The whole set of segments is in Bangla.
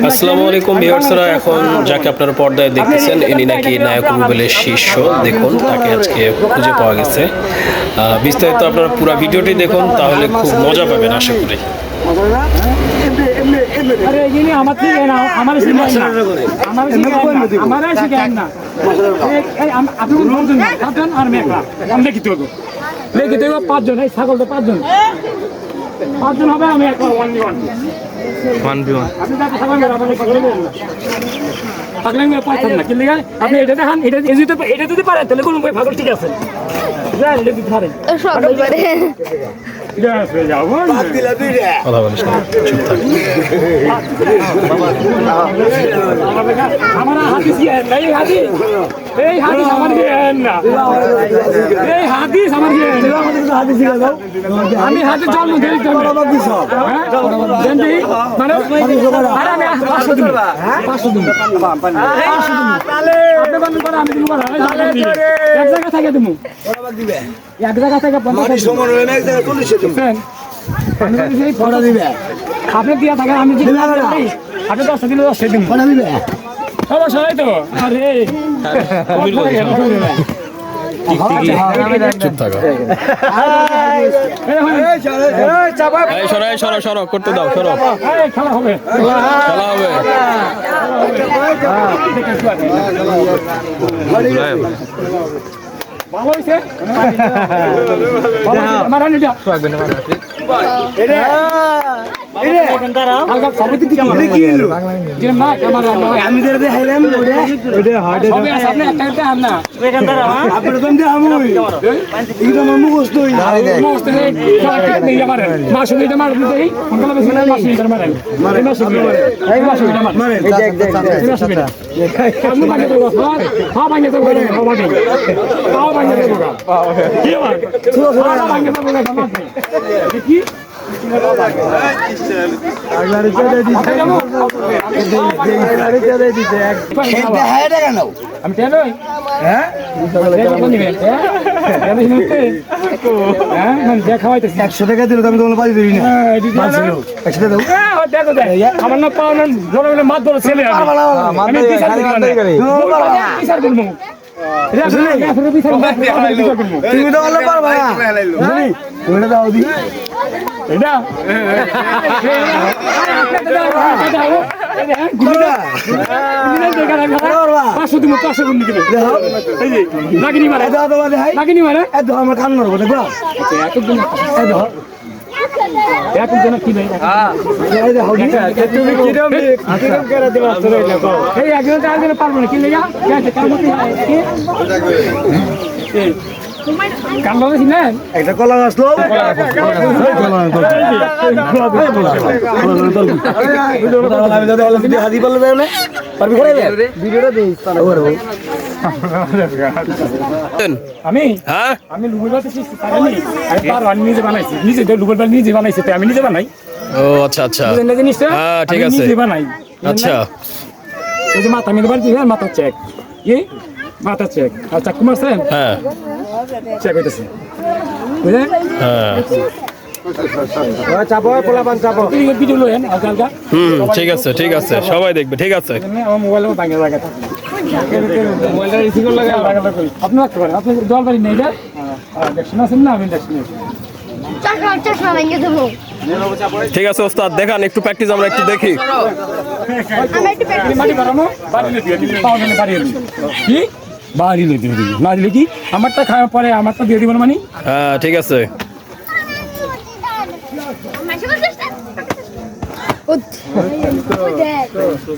আসসালামু আলাইকুম ভিউয়ার্সরা, এখন যাকে আপনারা পর্দায় দেখতেছেন ইনি নাকি নায়ক রুবেলের শিষ্য। দেখুন তাকে আজকে খুঁজে পাওয়া গেছে। বিস্তারিত আপনারা পুরো ভিডিওটি দেখুন, তাহলে খুব মজা পাবেন আশা করি। পাঁচজন হবে, আমি আপনি এটা দেখান, এটা যদি পারেন তাহলে কোনো ভাগল ঠিক আছে। আমার হাদিস এই হাদিস আমার এই হাদিস আমার আমি হাদিস জন্ম দিই মানে এক জায়গা থেকে দেবো, এক জায়গা থেকে আপনি দিয়া থাকেন, আমি আপনি 10 দিলে 10 দিন দিবে সমস্যা নাই তো। আরে চুপ থাকো, সরো করতে দাও, সরো, খেলা হবে, খেলা হবে। ভালো হয়েছে কি খাওয়াইতেছি 100 টাকা দিল, আমি তোমার বাড়ি দিবি না। আমার না পাওয়া মাছ ধরো ছেলে তুমি তো বললে পারবা তুমি দাও দি এটা আমার কান মারবো দেখো পারবো না কি একটা কলা আসলো আমি নিজে বানাইছি, নিজে বানাইছি, আমি নিজে বানাই। ও আচ্ছা আচ্ছা, হ্যাঁ ঠিক আছে, বানাই। আচ্ছা এই যে মাথা মেরে বাড়ি মাথা চেক, কি মাথা চেক আর চাকু মারছেন, হ্যাঁ চেক হইতেছে, বুঝলেন? হ্যাঁ ঠিক আছে ঠিক আছে, সবাই দেখবে, ঠিক আছে। আমার মোবাইলে ভাঙে জায়গাটা মোবাইলটা রিসিভার লাগাই আপনি রাখতে পারেন, আপনি জলবাড়ি নেই যা দেখছেন আছেন না, আমি দেখছি ঠিক আছে ওস্তাদ, দেখান একটু প্র্যাকটিস, আমরা একটু দেখি। না দিলে কি আমারটা খাওয়ার পরে আমারটা দিয়ে দিবেন মানে। হ্যাঁ ঠিক আছে,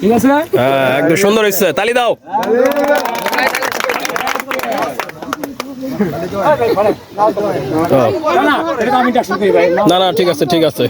ঠিক আছে, হ্যাঁ একদম সুন্দর হয়েছে, তালি দাও। না না ঠিক আছে ঠিক আছে।